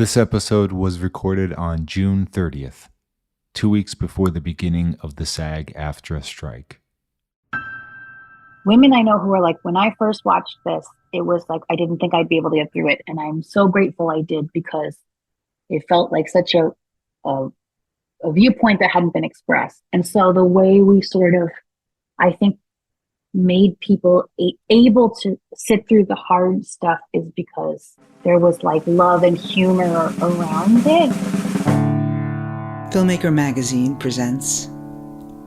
This episode was recorded on June 30th, 2 weeks before the beginning of the SAG-AFTRA strike. Women I know who are like, when I first watched this, it was like, I didn't think I'd be able to get through it. And I'm so grateful I did, because it felt like such a, a viewpoint that hadn't been expressed. And so the way we sort of, I think, made people able to sit through the hard stuff is because there was like love and humor around it. Filmmaker Magazine presents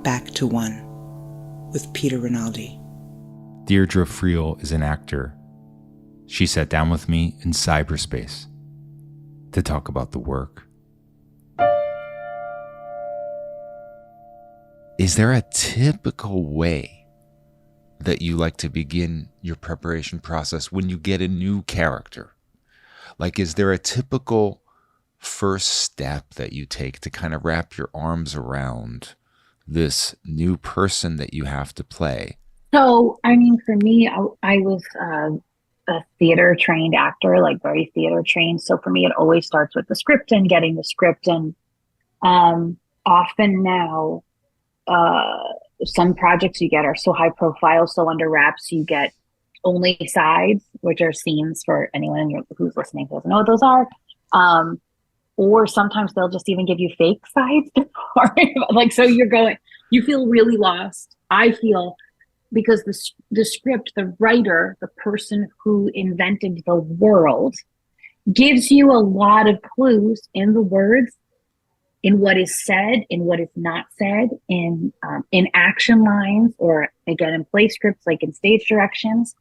Back to One with Peter Rinaldi. Dierdre Friel is an actor. She sat down with me in cyberspace to talk about the work. Is there a typical way that you like to begin your preparation process when you get a new character? Like, is there a typical first step that you take to kind of wrap your arms around this new person that you have to play? So, I mean, for me, I was a theater trained actor, like very theater trained. So for me, it always starts with the script and getting the script. And often now, some projects you get are so high profile, so under wraps, you get only sides, which are scenes for anyone who's listening who doesn't know what those are. Or sometimes they'll just even give you fake sides. Like, so you feel really lost. I feel, because the script, the writer, the person who invented the world, gives you a lot of clues in the words, in what is said, in what is not said, in action lines, or again, in play scripts, like in stage directions,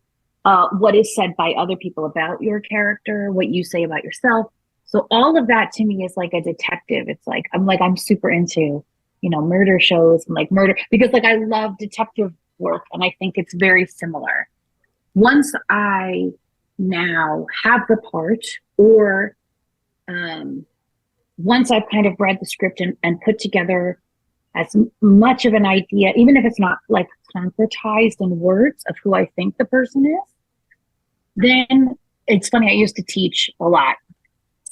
what is said by other people about your character, what you say about yourself. So all of that to me is like a detective. It's like, I'm super into, murder shows and like murder, because like I love detective work, and I think it's very similar. Once I now have the part, or once I've kind of read the script and put together as much of an idea, even if it's not like concretized in words of who I think the person is, then it's funny. I used to teach a lot.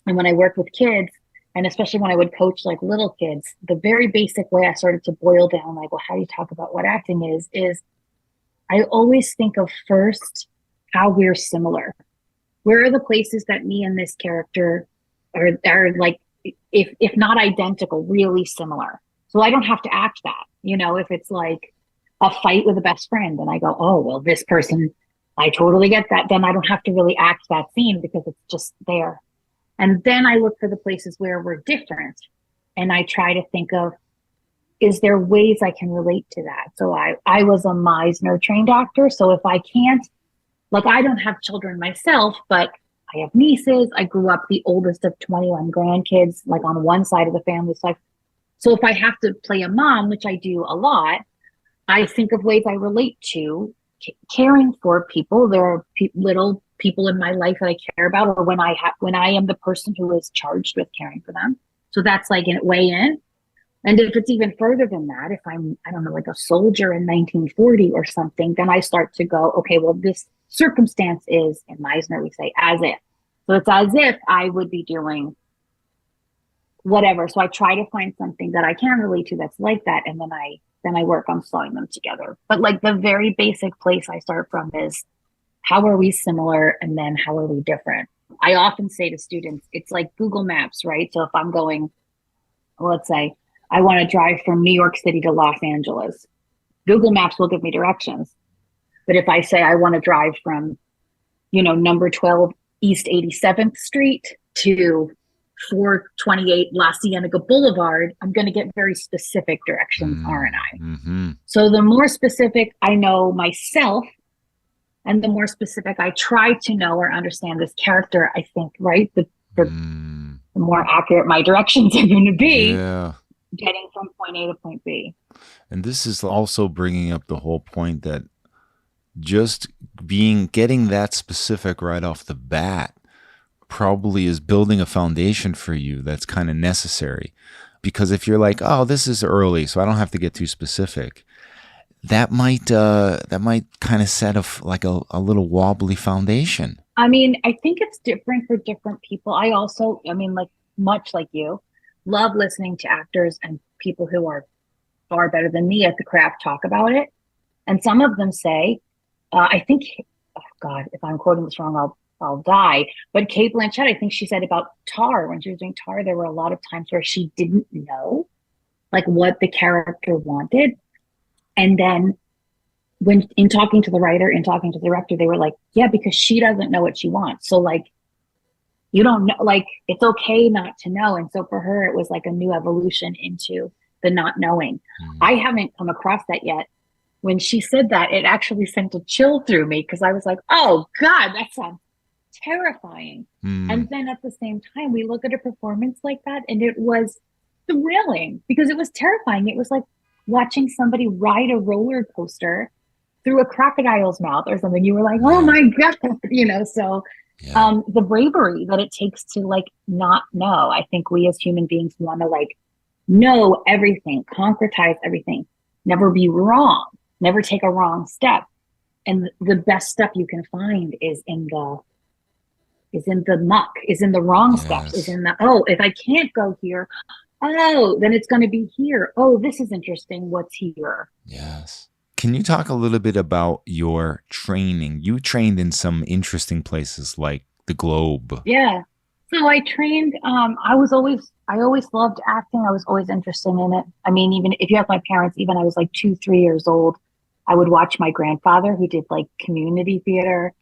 And when I worked with kids, and especially when I would coach like little kids, the very basic way I started to boil down, like, well, how do you talk about what acting is I always think of first how we're similar. Where are the places that me and this character are like, if not identical, really similar. So I don't have to act that, if it's like a fight with a best friend and I go, oh, well, this person, I totally get that. Then I don't have to really act that scene because it's just there. And then I look for the places where we're different. And I try to think of, is there ways I can relate to that? So I was a Meisner trained actor. So if I can't, like, I don't have children myself, but I have nieces. I grew up the oldest of 21 grandkids, like on one side of the family. So if I have to play a mom, which I do a lot, I think of ways I relate to caring for people. There are little people in my life that I care about, or when I am the person who is charged with caring for them. So that's like a way in. And if it's even further than that, if I'm, I don't know, like a soldier in 1940 or something, then I start to go, okay, well, this circumstance is, in Meisner, we say, as if. So it's as if I would be doing whatever. So I try to find something that I can relate to that's like that. And then I work on sewing them together. But like the very basic place I start from is, how are we similar? And then how are we different? I often say to students, it's like Google Maps, right? So if I'm going, let's say I want to drive from New York City to Los Angeles, Google Maps will give me directions. But if I say I want to drive from, number 12 East 87th Street to 428 La Cienega Boulevard, I'm going to get very specific directions, aren't I? Mm-hmm. So the more specific I know myself, and the more specific I try to know or understand this character, I think, right, the more accurate my directions are going to be, getting from point A to point B. And this is also bringing up the whole point that just getting that specific right off the bat probably is building a foundation for you that's kind of necessary. Because if you're like, oh, this is early, so I don't have to get too specific, that might kind of set a little wobbly foundation. I mean, I think it's different for different people. I also, I mean, like much like you, love listening to actors and people who are far better than me at the craft talk about it. And some of them say, I think, oh God, if I'm quoting this wrong, I'll die. But Kate Blanchett, I think she said about Tar, when she was doing Tar, there were a lot of times where she didn't know like what the character wanted. And then when in talking to the writer and talking to the director, they were like, yeah, because she doesn't know what she wants. So like, you don't know, like, it's okay not to know. And so for her, it was like a new evolution into the not knowing. I haven't come across that yet. When she said that, it actually sent a chill through me because I was like, oh God, that sounds terrifying. And then at the same time, we look at a performance like that and it was thrilling because it was terrifying. It was like watching somebody ride a roller coaster through a crocodile's mouth or something. You were like, oh my God, you know, so the bravery that it takes to like not know. I think we as human beings want to like know everything, concretize everything, never be wrong, never take a wrong step. And the best step you can find is in the muck, is in the wrong steps, is in the, oh, if I can't go here, oh, then it's going to be here. Oh, this is interesting. What's here? Yes. Can you talk a little bit about your training? You trained in some interesting places like the Globe. Yeah. So I trained, I always loved acting. I was always interested in it. I mean, even if you have my parents, even I was like 2-3 years old, I would watch my grandfather who did like community theater.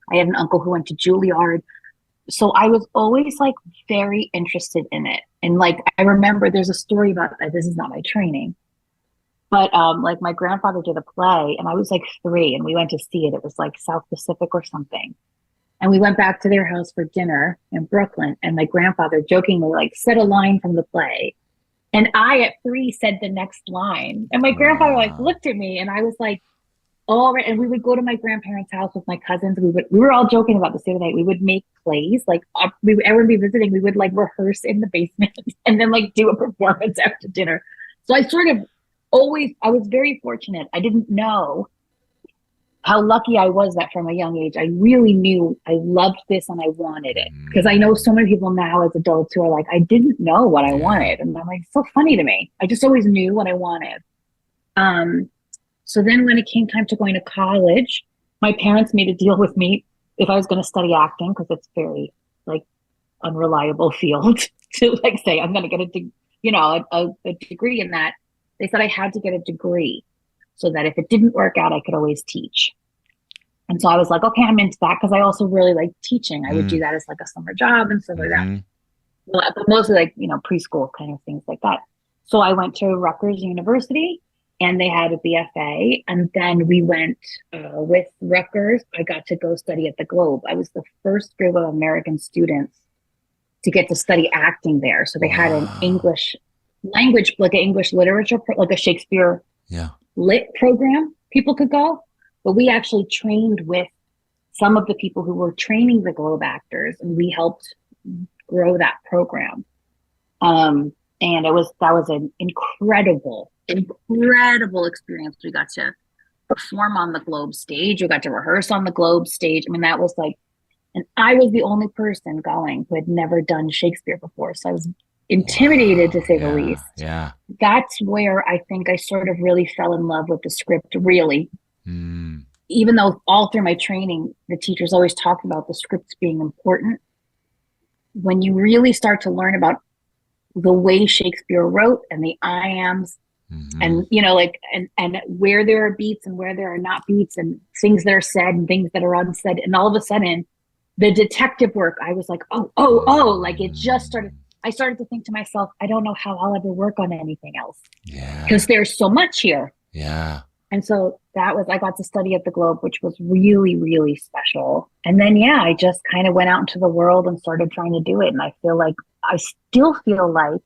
I had an uncle who went to Juilliard. So I was always like very interested in it. And like, I remember there's a story about that. This is not my training, but like my grandfather did a play and I was like 3 and we went to see it. It was like South Pacific or something. And we went back to their house for dinner in Brooklyn. And my grandfather jokingly like said a line from the play. And I at 3 said the next line. And my grandfather like looked at me and I was like, all right. And we would go to my grandparents' house with my cousins. We were all joking about this the other night. We would make plays, like everyone be visiting. We would like rehearse in the basement and then like do a performance after dinner. So I sort of I was very fortunate. I didn't know how lucky I was that from a young age, I really knew I loved this and I wanted it. Because I know so many people now as adults who are like, I didn't know what I wanted. And I'm like, it's so funny to me. I just always knew what I wanted. So then when it came time to going to college, my parents made a deal with me if I was going to study acting, because it's very like unreliable field to like say, I'm going to get a degree in that. They said I had to get a degree so that if it didn't work out, I could always teach. And so I was like, okay, I'm into that because I also really like teaching. I would do that as like a summer job and stuff like that. Well, but mostly like, preschool kind of things like that. So I went to Rutgers University and they had a BFA. And then we went with Rutgers. I got to go study at the Globe. I was the first group of American students to get to study acting there. So they had an English language, like an English literature, like a Shakespeare lit program. People could go, but we actually trained with some of the people who were training the Globe actors, and we helped grow that program. And that was an incredible experience. We got to perform on the Globe stage. We got to rehearse on the Globe stage. I mean, that was like, and I was the only person going who had never done Shakespeare before. So I was intimidated to say the least. Yeah. That's where I think I sort of really fell in love with the script, really. Even though all through my training, the teachers always talked about the scripts being important. When you really start to learn about the way Shakespeare wrote and the I ams and, and where there are beats and where there are not beats and things that are said and things that are unsaid. And all of a sudden the detective work, I was like, like it just started. I started to think to myself, I don't know how I'll ever work on anything else. Because there's so much here. And so I got to study at the Globe, which was really, really special. And then, I just kind of went out into the world and started trying to do it. And I still feel like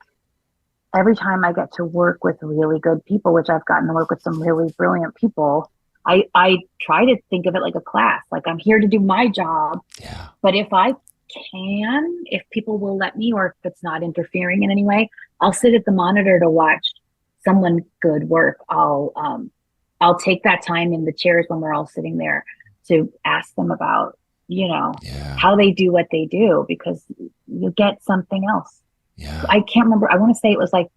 every time I get to work with really good people, which I've gotten to work with some really brilliant people, I try to think of it like a class. Like I'm here to do my job. But if people will let me, or if it's not interfering in any way, I'll sit at the monitor to watch someone good work. I'll take that time in the chairs when we're all sitting there to ask them about, Yeah. how they do what they do, because you get something else. Yeah. I can't remember. I want to say it was like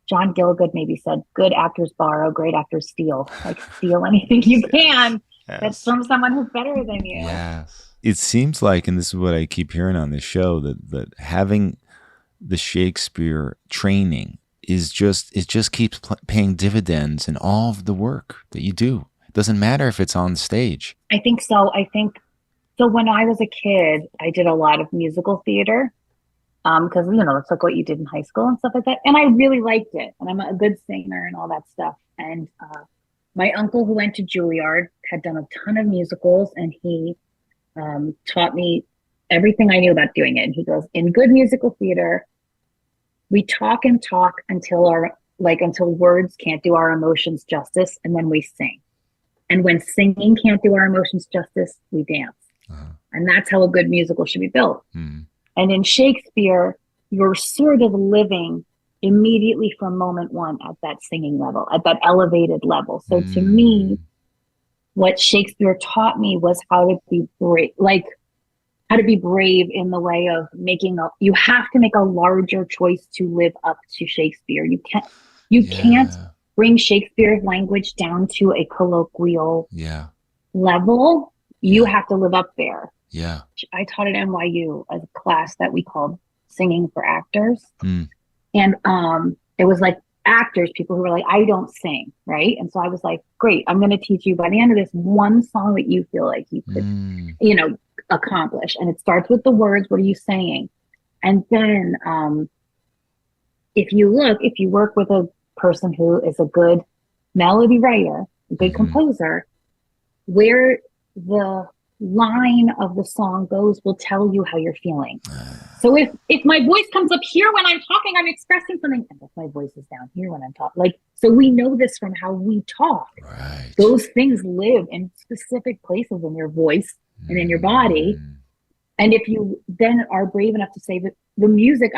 John Gielgud maybe said, good actors borrow, great actors steal. Like, steal anything you can that's Yes. from someone who's better than you. Yes. It seems like, and this is what I keep hearing on this show, that having the Shakespeare training is it just keeps paying dividends in all of the work that you do. It doesn't matter if it's on stage. I think so. So when I was a kid, I did a lot of musical theater. Because it's like what you did in high school and stuff like that, and I really liked it, and I'm a good singer and all that stuff. And my uncle, who went to Juilliard, had done a ton of musicals, and he taught me everything I knew about doing it. And he goes, in good musical theater, we talk and talk until words can't do our emotions justice, and then we sing. And when singing can't do our emotions justice, we dance. And that's how a good musical should be built. And in Shakespeare, you're sort of living immediately from moment one at that singing level, at that elevated level. So to me, what Shakespeare taught me was how to be brave, in the way of you have to make a larger choice to live up to Shakespeare. You can't bring Shakespeare's language down to a colloquial level. You have to live up there. Yeah. I taught at NYU a class that we called Singing for Actors. And it was like actors, people who were like, I don't sing, right? And so I was like, great, I'm going to teach you by the end of this one song that you feel like you could, accomplish. And it starts with the words, what are you saying? And then if you work with a person who is a good melody writer, a good composer, where the line of the song goes will tell you how you're feeling. So if my voice comes up here when I'm talking, I'm expressing something, and if my voice is down here when I'm talking, so we know this from how we talk. Right. Those things live in specific places in your voice and in your body. And if you then are brave enough to say that the music,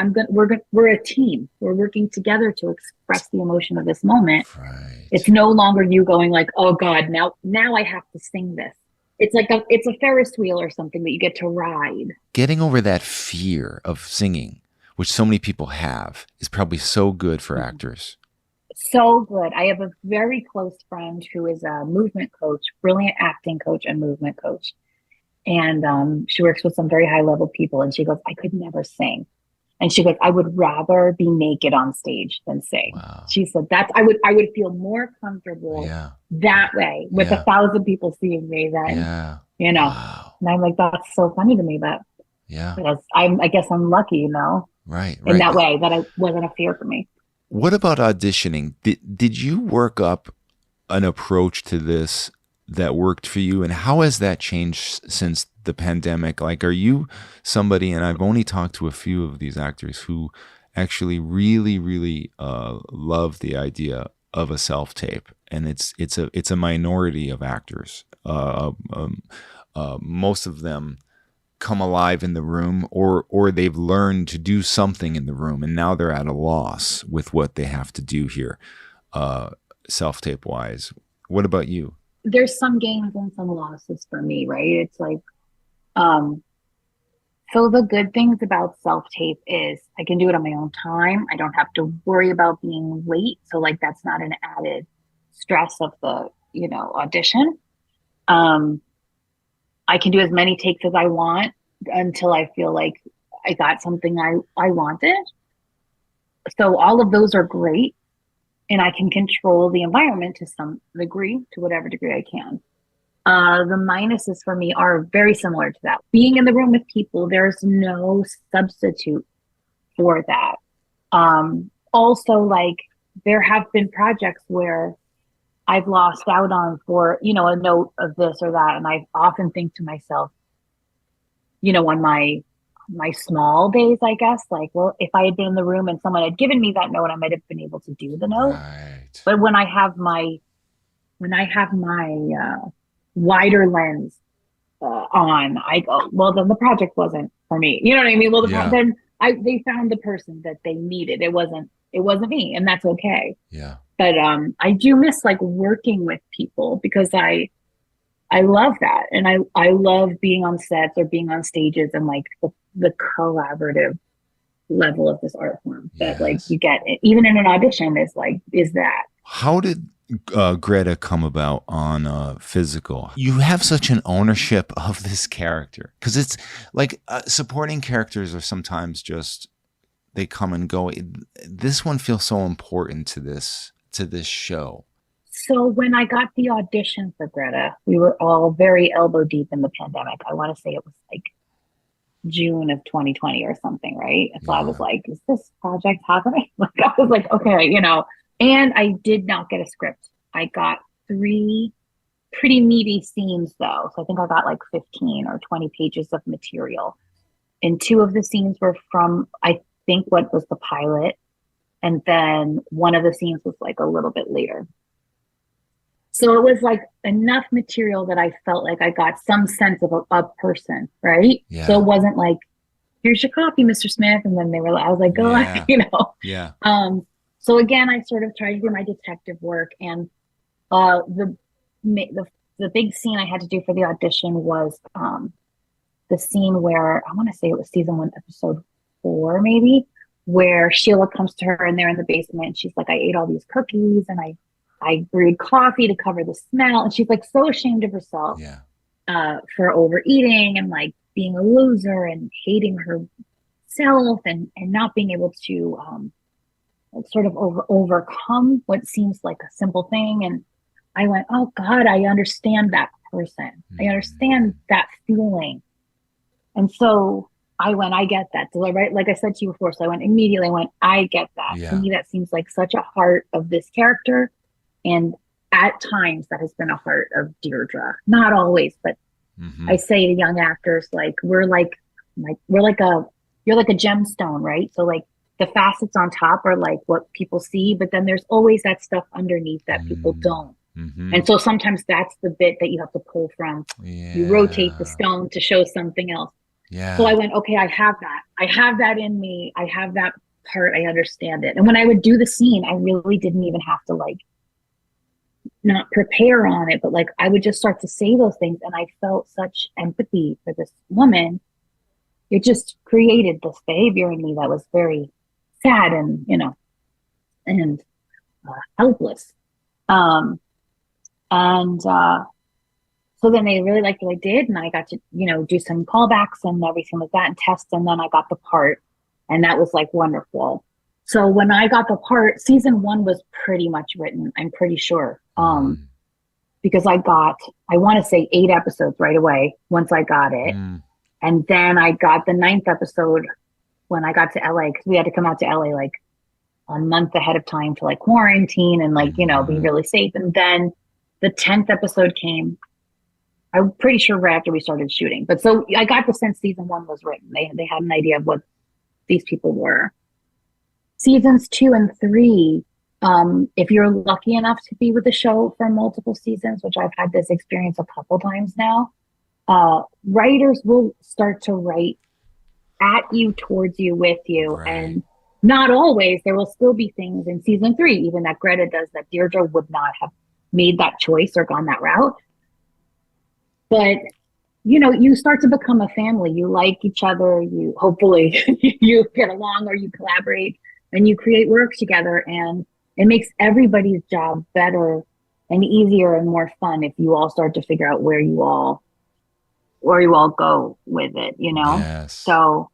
we're a team. We're working together to express the emotion of this moment. Right. It's no longer you going like, oh God, now I have to sing this. It's like it's a Ferris wheel or something that you get to ride. Getting over that fear of singing, which so many people have, is probably so good for actors. So good. I have a very close friend who is a movement coach, brilliant acting coach and movement coach. And she works with some very high level people. And she goes, I could never sing. And she goes, I would rather be naked on stage than sing. Wow. She said, I would feel more comfortable that way with 1,000 people seeing me than, Wow. And I'm like, that's so funny to me, but I guess I'm lucky, Right. in that way, that I wasn't a fear for me. What about auditioning? Did you work up an approach to this that worked for you, and how has that changed since the pandemic? Like, are you somebody, and I've only talked to a few of these actors who actually really, really love the idea of a self-tape, and it's a minority of actors. Most of them come alive in the room, or they've learned to do something in the room, and now they're at a loss with what they have to do here, self-tape wise. What about you? There's some gains and some losses for me, right? It's like, so the good things about self-tape is I can do it on my own time. I don't have to worry about being late. So like, that's not an added stress of the, audition. I can do as many takes as I want until I feel like I got something I wanted. So all of those are great. And I can control the environment to some degree, to whatever degree I can. The minuses for me are very similar to that. Being in the room with people, there's no substitute for that. Also, like, there have been projects where I've lost out on for, a note of this or that. And I often think to myself, on my small days, I guess, like, well, if I had been in the room and someone had given me that note, I might have been able to do the note. Right. But when I have my wider lens on, I go, well, then the project wasn't for me. You know what I mean? Well, they found the person that they needed. It wasn't me, and that's okay. Yeah. But I do miss like working with people, because I love that. And I love being on sets or being on stages and like the collaborative level of this art form that like Yes. you get it, even in an audition is that. How did Greta come about on physical? You have such an ownership of this character because it's like supporting characters are sometimes just they come and go. This one feels so important to this show. So when I got the audition for Greta, we were all very elbow deep in the pandemic. I want to say it was like June of 2020 or something, right? And so I was like, is this project happening? Like I was like, okay, you know, and I did not get a script. I got 3 pretty meaty scenes though. So I think I got like 15 or 20 pages of material. And 2 of the scenes were from, I think, what was the pilot. And then one of the scenes was like a little bit later. So it was like enough material that I felt like I got some sense of a person, right? Yeah. So it wasn't like, here's your copy, Mr. Smith. And then I was like, go on, you know? Yeah. So again, I sort of tried to do my detective work, and the big scene I had to do for the audition was the scene where I want to say it was season 1, episode 4, maybe, where Sheila comes to her and they're in the basement. And she's like, I ate all these cookies and I brewed coffee to cover the smell. And she's like so ashamed of herself for overeating and like being a loser and hating herself and not being able to sort of overcome what seems like a simple thing. And I went, oh God, I understand that person. I understand that feeling. And so I went, I get that. So right, like I said to you before, so I went immediately, I get that. Yeah. To me, that seems like such a heart of this character. And at times that has been a heart of Dierdre. Not always, but I say to young actors, like, you're like a gemstone, right? So like the facets on top are like what people see, but then there's always that stuff underneath that people don't. And so sometimes that's the bit that you have to pull from. You rotate the stone to show something else. So I went, okay, I have that. I have that in me. I have that part. I understand it. And when I would do the scene, I really didn't even have to like not prepare on it, but like I would just start to say those things. And I felt such empathy for this woman. It just created this behavior in me that was very sad and, you know, and helpless. So then they really liked what I did, and I got to, you know, do some callbacks and everything like that and test, and then I got the part, and that was like wonderful. So when I got the part, season 1 was pretty much written, I'm pretty sure, because I want to say 8 episodes right away once I got it. And then I got the 9th episode when I got to LA, because we had to come out to LA like a month ahead of time to like quarantine and like, you know, be really safe. And then the 10th episode came, I'm pretty sure right after we started shooting. But so I got the sense season 1 was written. They had an idea of what these people were. Seasons 2 and 3, if you're lucky enough to be with the show for multiple seasons, which I've had this experience a couple times now, writers will start to write at you, towards you, with you. Right. And not always. There will still be things in season 3, even that Greta does, that Dierdre would not have made that choice or gone that route. But, you know, you start to become a family. You like each other. You hopefully you get along or you collaborate and you create work together. And it makes everybody's job better and easier and more fun if you all start to figure out where you all go with it, you know? Yes. So,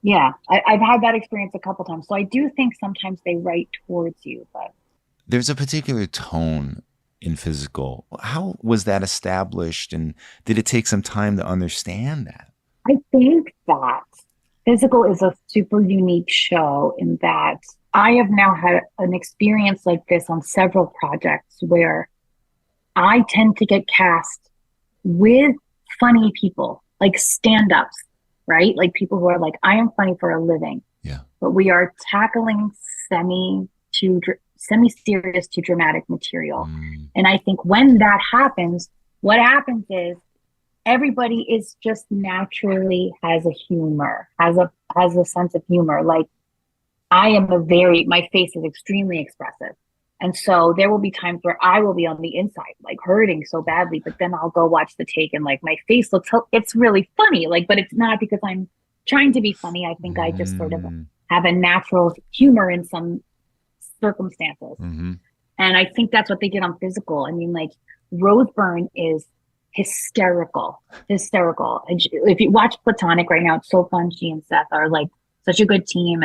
yeah, I've had that experience a couple times. So I do think sometimes they write towards you. But there's a particular tone in physical. How was that established, and did it take some time to understand that? I think that physical is a super unique show in that I have now had an experience like this on several projects where I tend to get cast with funny people, like stand-ups, right? Like people who are like, I am funny for a living. Yeah. But we are tackling semi-serious to dramatic material. And I think when that happens, what happens is everybody is just naturally has a humor, has a sense of humor. Like I am my face is extremely expressive. And so there will be times where I will be on the inside, like hurting so badly, but then I'll go watch the take and like my face looks, it's really funny. Like, but it's not because I'm trying to be funny. I think I just sort of have a natural humor in some circumstances. Mm-hmm. And I think that's what they did on Physical. I mean, like Rose Byrne is hysterical. And if you watch Platonic right now, it's so fun. She and Seth are like such a good team,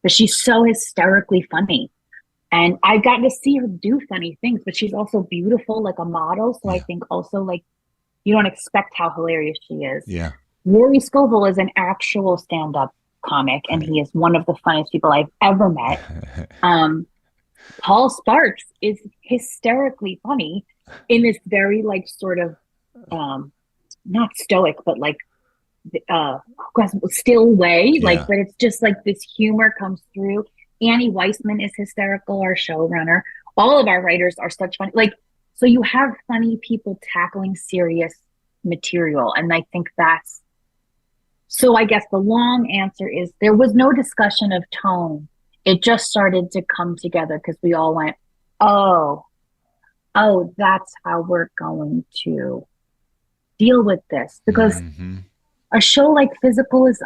but she's so hysterically funny. And I've gotten to see her do funny things, but she's also beautiful, like a model. So I think also like you don't expect how hilarious she is. Yeah. Rory Scovel is an actual stand-up comic, and he is one of the funniest people I've ever met. Paul Sparks is hysterically funny in this very like sort of not stoic, but like still way. Yeah. Like, but it's just like this humor comes through. Annie Weissman is hysterical, our showrunner. All of our writers are such fun. Like, so you have funny people tackling serious material. And I think that's, so I guess the long answer is there was no discussion of tone. It just started to come together because we all went, oh, that's how we're going to deal with this. Because a show like Physical is,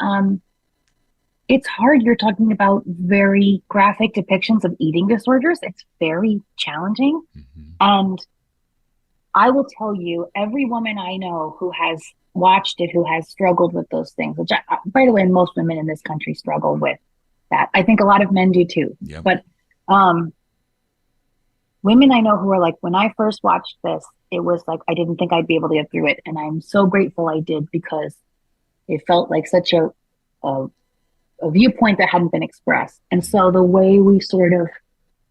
it's hard. You're talking about very graphic depictions of eating disorders. It's very challenging. And I will tell you, every woman I know who has watched it, who has struggled with those things, which by the way, most women in this country struggle with that. I think a lot of men do too. Yep. But women I know who are like, when I first watched this, it was like, I didn't think I'd be able to get through it. And I'm so grateful I did, because it felt like such a viewpoint that hadn't been expressed. And so the way we sort of,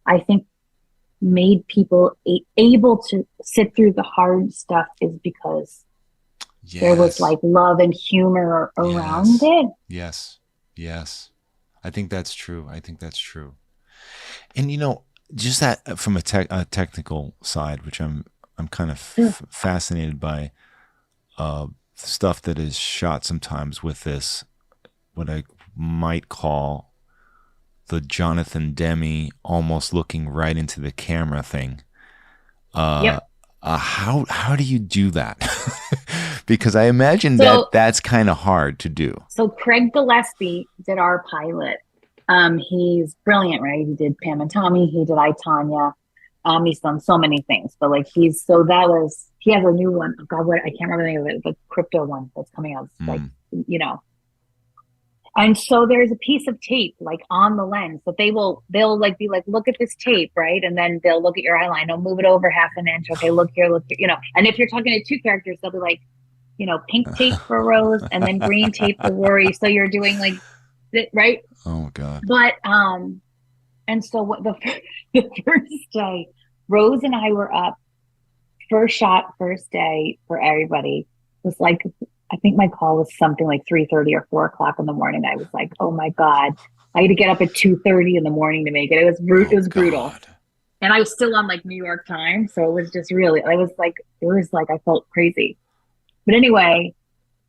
I think, made people able to sit through the hard stuff is because there was like love and humor around it. Yes. I think that's true. And, you know, just that from a technical side, which I'm kind of fascinated by, stuff that is shot sometimes with this, what I might call the Jonathan Demme almost looking right into the camera thing. How do you do that? Because I imagine that's kind of hard to do. So Craig Gillespie did our pilot. He's brilliant, right? He did Pam and Tommy. He did I, Tonya. He's done so many things, but like he has a new one. Oh God, I can't remember the name of it, the crypto one that's coming out. It's like, you know. And so there's a piece of tape like on the lens that they'll like be like, look at this tape, right? And then they'll look at your eyeline, they'll move it over half an inch. Okay, look here, you know. And if you're talking to two characters, they'll be like, you know, pink tape for Rose and then green tape for Rory. So you're doing like, right? Oh God. But and so what the first day, Rose and I were up, first shot, first day for everybody. It was like, I think my call was something like 3:30 or 4 o'clock in the morning. I was like, oh my God, I had to get up at 2:30 in the morning to make it. It was brutal. And I was still on like New York time. So it was just really, I felt crazy. But anyway,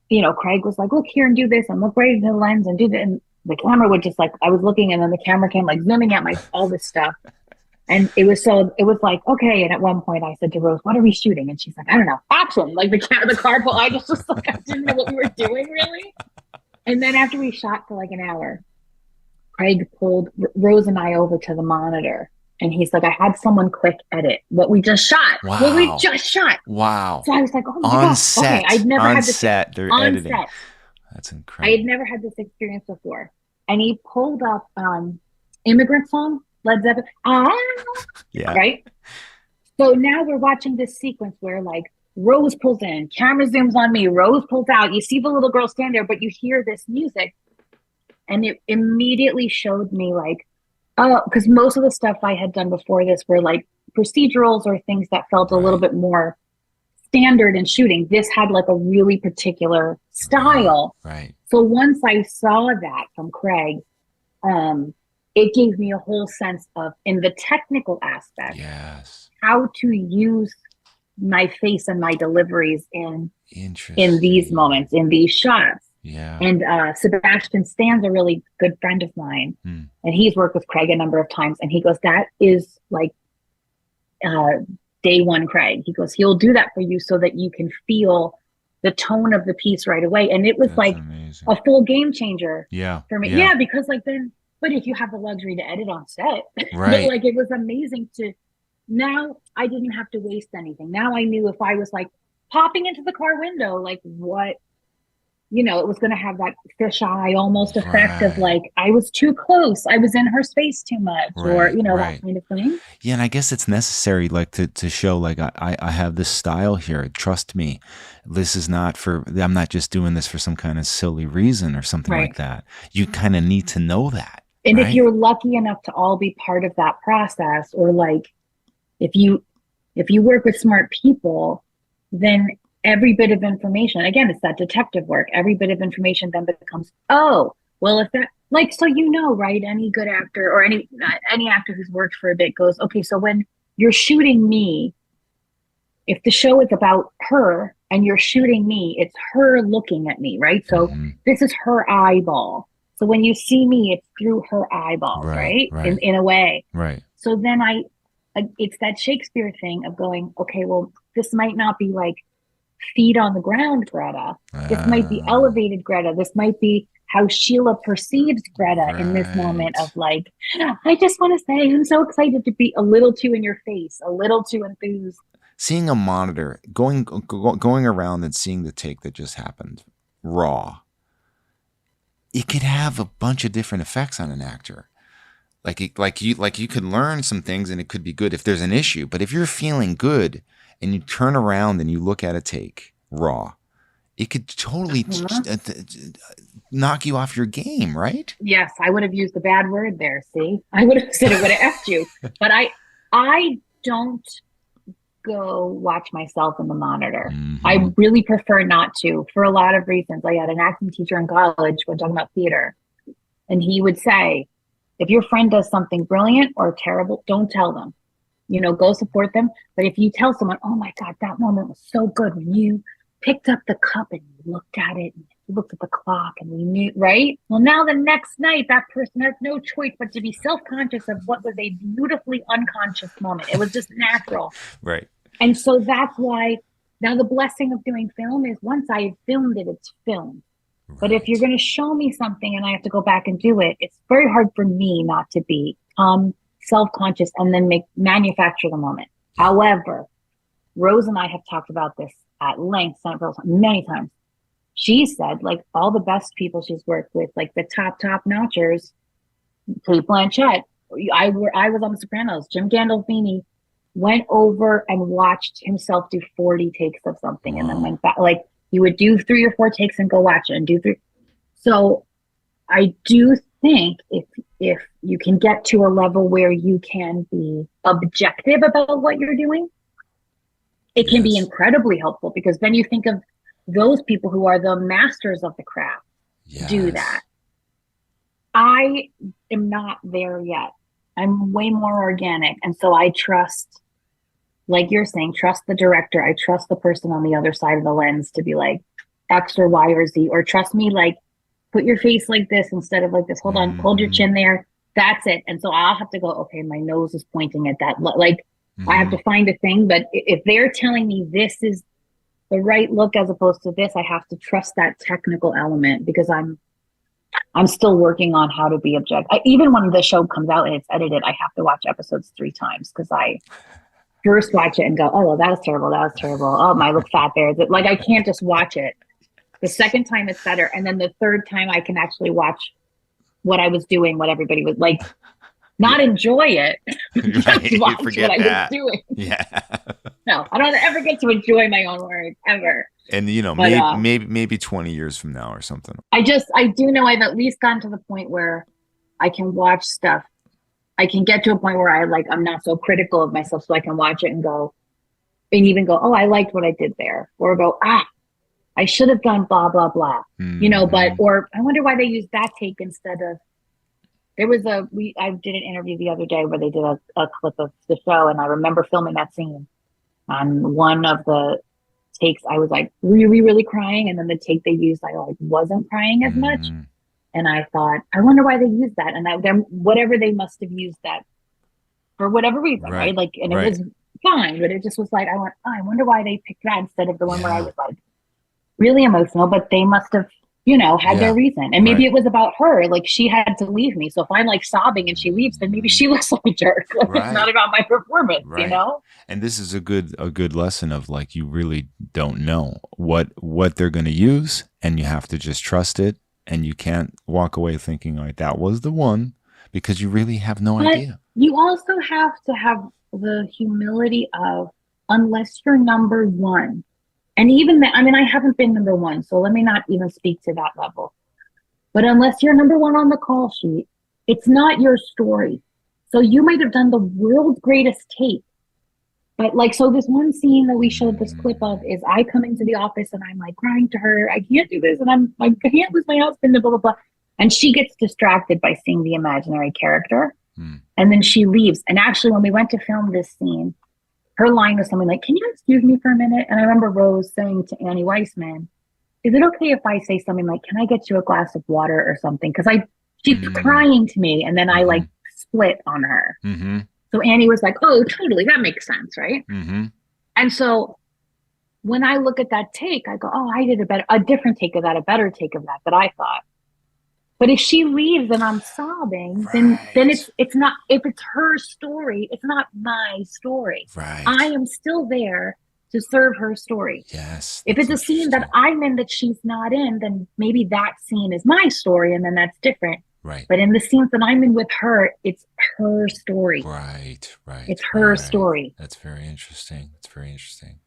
you know, Craig was like, look here and do this and look right into the lens and do that. And the camera would just like, I was looking and then the camera came like zooming at all this stuff. And it was like, okay. And at one point I said to Rose, what are we shooting? And she's like, I don't know, action. Like the car pull. I just was like, I didn't know what we were doing really. And then after we shot for like an hour, Craig pulled Rose and I over to the monitor. And he's like, I had someone quick edit what we just shot. Wow. What we just shot. Wow. So I was like, oh my on gosh. set. Okay, I'd never on had this set. They're on editing. Set. That's incredible. I had never had this experience before. And he pulled up Immigrant Song, Led Zeppelin. Yeah. Right? So now we're watching this sequence where like Rose pulls in, camera zooms on me, Rose pulls out. You see the little girl stand there, but you hear this music. And it immediately showed me like, oh, because most of the stuff I had done before this were like procedurals or things that felt a little bit more standard in shooting. This had like a really particular style. Right. So once I saw that from Craig, it gave me a whole sense of, in the technical aspect, how to use my face and my deliveries in these moments, in these shots. Yeah. And Sebastian Stan's a really good friend of mine, and he's worked with Craig a number of times. And he goes, that is like day one Craig. He goes, he'll do that for you so that you can feel the tone of the piece right away. And it was That's like amazing. a full game changer Yeah. for me. Yeah. Yeah, because like then, but if you have the luxury to edit on set, Right. but like it was amazing to, now I didn't have to waste anything. Now I knew if I was like popping into the car window, like what, you know, it was going to have that fisheye almost effect of like, I was too close. I was in her space too much, or, Right, you know, right. that kind of thing. Yeah, and I guess it's necessary, like to show, like I have this style here. Trust me, this is not for. I'm not just doing this for some kind of silly reason or something Right. like that. You kind of need to know that. And right? if you're lucky enough to all be part of that process, or like if you work with smart people, then every bit of information, again, it's that detective work. Every bit of information then becomes, oh, well, if that, like, so you know, right? Any good actor or any actor who's worked for a bit goes, okay, so when you're shooting me, if the show is about her and you're shooting me, it's her looking at me, right? So this is her eyeball. So when you see me, it's through her eyeballs, right? In a way. Right. So then it's that Shakespeare thing of going, okay, well, this might not be like feet on the ground Greta. This might be elevated Greta. This might be how Sheila perceives Greta in this moment of like, I just want to say I'm so excited to be a little too in your face, a little too enthused. Seeing a monitor, going around and seeing the take that just happened raw, it could have a bunch of different effects on an actor. Like you could learn some things and it could be good if there's an issue. But if you're feeling good and you turn around and you look at a take raw, it could totally knock you off your game, right? Yes, I would have used the bad word there. See, I would have said it would have effed you. But I don't go watch myself in the monitor. I really prefer not to, for a lot of reasons. I had an acting teacher in college when talking about theater, and he would say, if your friend does something brilliant or terrible, don't tell them. You know, go support them. But if you tell someone, oh my God, that moment was so good when you picked up the cup and you looked at it and you looked at the clock and we knew, right? Well, now the next night, that person has no choice but to be self-conscious of what was a beautifully unconscious moment. It was just natural. Right. And so that's why now the blessing of doing film is once I've filmed it, it's filmed. Right. But if you're going to show me something and I have to go back and do it, it's very hard for me not to be self-conscious and then manufacture the moment. However, Rose and I have talked about this at length many times. She said, like, all the best people she's worked with, like the top notchers, Kate Blanchett, I was on The Sopranos, Jim Gandolfini went over and watched himself do 40 takes of something and then went back. Like, you would do 3 or 4 takes and go watch it and do 3. So I do think if you can get to a level where you can be objective about what you're doing, it can be incredibly helpful, because then you think of those people who are the masters of the craft do that. I am not there yet. I'm way more organic. And so I trust, like you're saying, trust the director. I trust the person on the other side of the lens to be like X or Y or Z, or trust me, like, put your face like this instead of like this. Hold on, hold your chin there. That's it. And so I'll have to go, okay, my nose is pointing at that. Like, I have to find a thing. But if they're telling me this is the right look as opposed to this, I have to trust that technical element, because I'm still working on how to be objective. Even when the show comes out and it's edited, I have to watch episodes 3 times, because I first watch it and go, oh, well, that was terrible. That was terrible. Oh, my, look fat there. Like, I can't just watch it. The second time it's better. And then the third time I can actually watch what I was doing, what everybody was like, not enjoy it. Just watch what I was doing. Yeah. No, I don't ever get to enjoy my own work ever. And, you know, maybe 20 years from now or something. I do know I've at least gotten to the point where I can watch stuff. I can get to a point where I'm not so critical of myself, so I can watch it and even go, oh, I liked what I did there. Or go, I should have done blah, blah, blah. You know, or I wonder why they used that take instead of, I did an interview the other day where they did a clip of the show, and I remember filming that scene. On one of the takes, I was like really, really crying. And then the take they used, I wasn't crying as much. And I thought, I wonder why they used that. And whatever they must have used that for whatever reason, right? Like, and it was fine. But it just was like, I went, oh, I wonder why they picked that instead of the one where I Yeah. was like really emotional, but they must have, had their reason. And maybe Right. it was about her. Like she had to leave me. So if I'm like sobbing and she leaves, then maybe she looks like a jerk. Like it's not Right. about my performance, Right. And this is a good lesson of like, you really don't know what they're going to use, and you have to just trust it, and you can't walk away thinking like that was the one, because you really have no But idea. you also have to have the humility of, unless you're number one, and even that, I mean, I haven't been number one, so let me not even speak to that level. But unless you're number one on the call sheet, it's not your story. So you might have done the world's greatest take. But like, so this one scene that we showed this clip of is I come into the office and I'm like crying to her, I can't do this. And I'm like, I can't lose my husband, and blah, blah, blah. And she gets distracted by seeing the imaginary character. And then she leaves. And actually, when we went to film this scene, her line was something like, can you excuse me for a minute? And I remember Rose saying to Annie Weissman, is it okay if I say something like, can I get you a glass of water or something? Because she's crying to me. And then I like split on her. So Annie was like, oh, totally. That makes sense. Right. And so when I look at that take, I go, oh, I did a different take of that, a better take of that I thought. But if she leaves and I'm sobbing, then it's not, if it's her story, it's not my story. Right. I am still there to serve her story. Yes. If it's a scene that I'm in that she's not in, then maybe that scene is my story, and then that's different. Right. But in the scenes that I'm in with her, it's her story. Right. It's her story. That's very interesting. That's very interesting.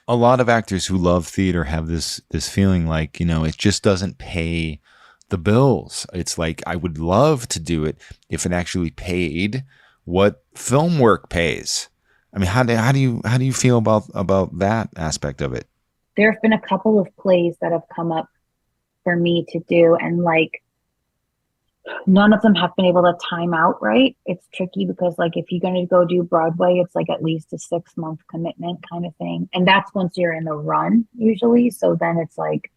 A lot of actors who love theater have this feeling like, it just doesn't pay the bills. It's like, I would love to do it if it actually paid what film work pays. I mean, how do you feel about that aspect of it? There have been a couple of plays that have come up for me to do, and like none of them have been able to time out right. It's tricky because like if you're going to go do Broadway, it's like at least a 6-month commitment kind of thing, and that's once you're in the run usually. So then it's like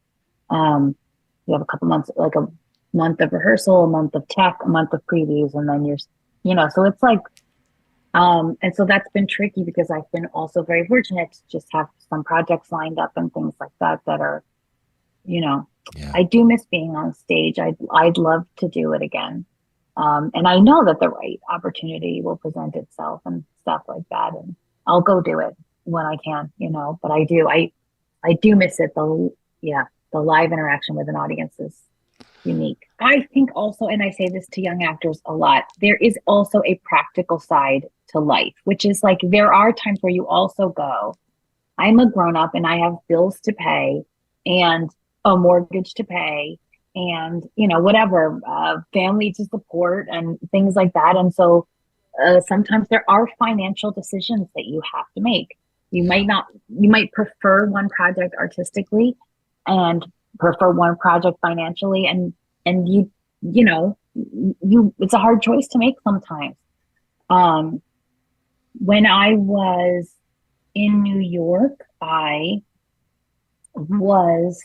you have a couple months, like a month of rehearsal, a month of tech, a month of previews, and then so it's like, and so that's been tricky because I've been also very fortunate to just have some projects lined up and things like that are, I do miss being on stage. I'd love to do it again. And I know that the right opportunity will present itself and stuff like that. And I'll go do it when I can, but I do miss it. The live interaction with an audience is unique. I think also, and I say this to young actors a lot, there is also a practical side to life, which is like, there are times where you also go, I'm a grown-up and I have bills to pay and a mortgage to pay and, whatever, family to support and things like that. And so sometimes there are financial decisions that you have to make. You might prefer one project artistically and prefer one project financially, and you it's a hard choice to make sometimes. When I was in New York, I was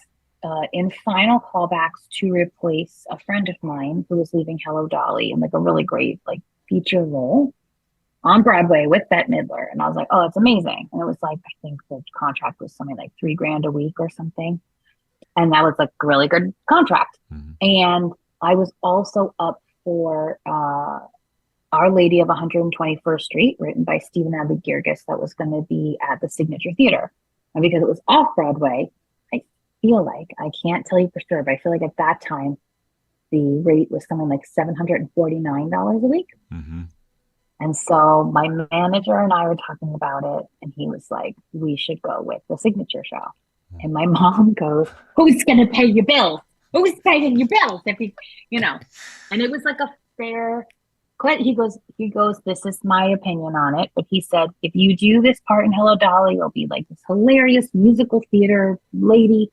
in final callbacks to replace a friend of mine who was leaving Hello Dolly in like a really great like feature role on Broadway with Bette Midler. And I was like, oh, it's amazing. And it was like, I think the contract was something like $3,000 a week or something. And that was like a really good contract. And I was also up for Our Lady of 121st Street, written by Stephen Abbey Girgis, that was going to be at the Signature Theater. And because it was off Broadway, I feel like, I can't tell you for sure, but I feel like at that time, the rate was something like $749 a week. And so my manager and I were talking about it, and he was like, we should go with the Signature show. And my mom goes, who's going to pay your bills? Who's paying your bills? If and it was like a fair, he goes, this is my opinion on it. But he said, if you do this part in Hello Dolly, you'll be like this hilarious musical theater lady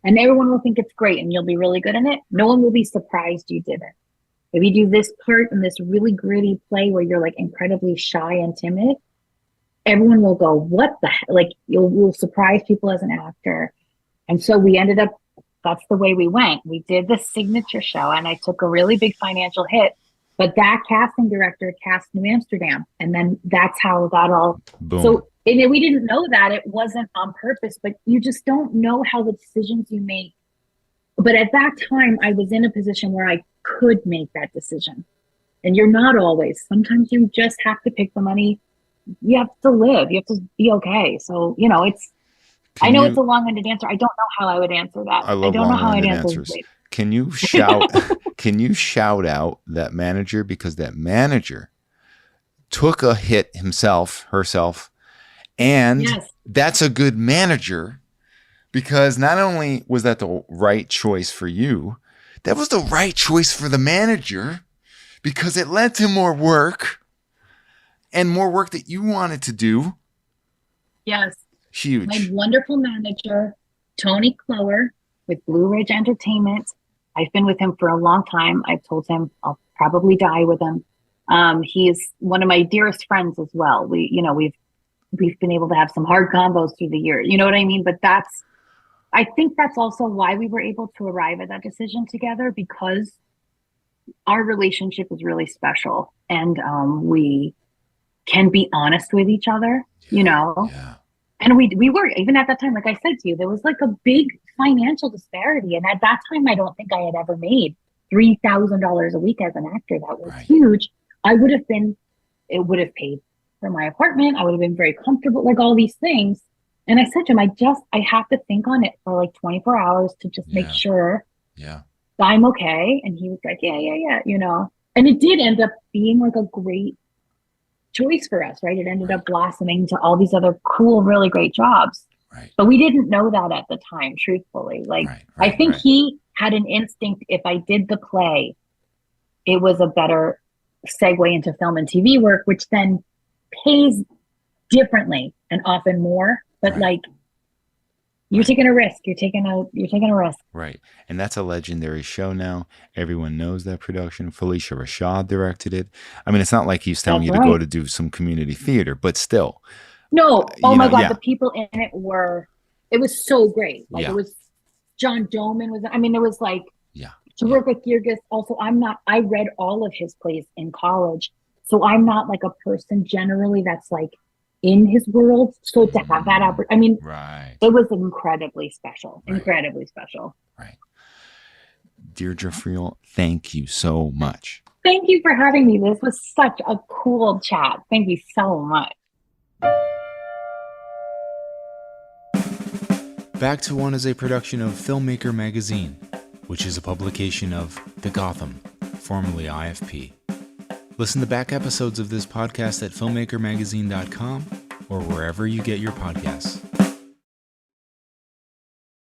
and everyone will think it's great and you'll be really good in it. No one will be surprised you did it. If you do this part in this really gritty play where you're like incredibly shy and timid, everyone will go, what the heck? Like you'll surprise people as an actor. And so we ended up, that's the way we went. We did the Signature show and I took a really big financial hit But that casting director cast New Amsterdam. And then that's how that all, Boom. so and we didn't know that. It wasn't on purpose, but you just don't know how the decisions you make. But at that time, I was in a position where I could make that decision. And you're not always. Sometimes you just have to pick the money. You have to live. You have to be okay. So, you know, it's, I know it's a long-winded answer. I don't know how I would answer that. I love don't know how I'd long-winded answer answers. it. Can you shout out that manager, because that manager took a hit herself, and Yes. that's a good manager, because not only was that the right choice for you, that was the right choice for the manager, because it led to more work and more work that you wanted to do. Yes. Huge. My wonderful manager, Tony Clower with Blue Ridge Entertainment. I've been with him for a long time. I've told him I'll probably die with him. He is one of my dearest friends as well. We've been able to have some hard combos through the years. You know what I mean? But I think that's also why we were able to arrive at that decision together, because our relationship is really special, and we can be honest with each other, you know? Yeah. And we were, even at that time, like I said to you, there was like a big financial disparity. And at that time, I don't think I had ever made $3,000 a week as an actor. That was huge. It would have paid for my apartment. I would have been very comfortable, like all these things. And I said to him, I have to think on it for like 24 hours to just make sure I'm okay. And he was like, yeah, you know. And it did end up being like a great choice for us, right? It ended up blossoming to all these other cool, really great jobs. Right. But we didn't know that at the time, truthfully. Like, I think he had an instinct, if I did the play, it was a better segue into film and TV work, which then pays differently and often more. But like, you're taking a risk. You're taking a risk. Right. And that's a legendary show now. Everyone knows that production. Felicia Rashad directed it. I mean, it's not like he's telling you to go to do some community theater, but still. No. Oh my God. The people in it it was so great. Like it was, John Doman it was like, to work with Dierdre. Also, I read all of his plays in college. So I'm not like a person generally that's like in his world. So to have that opportunity, it was incredibly special. Incredibly special. Right. Dierdre Friel, thank you so much. Thank you for having me. This was such a cool chat. Thank you so much. Back to One is a production of Filmmaker Magazine, which is a publication of The Gotham, formerly IFP. Listen to back episodes of this podcast at filmmakermagazine.com or wherever you get your podcasts.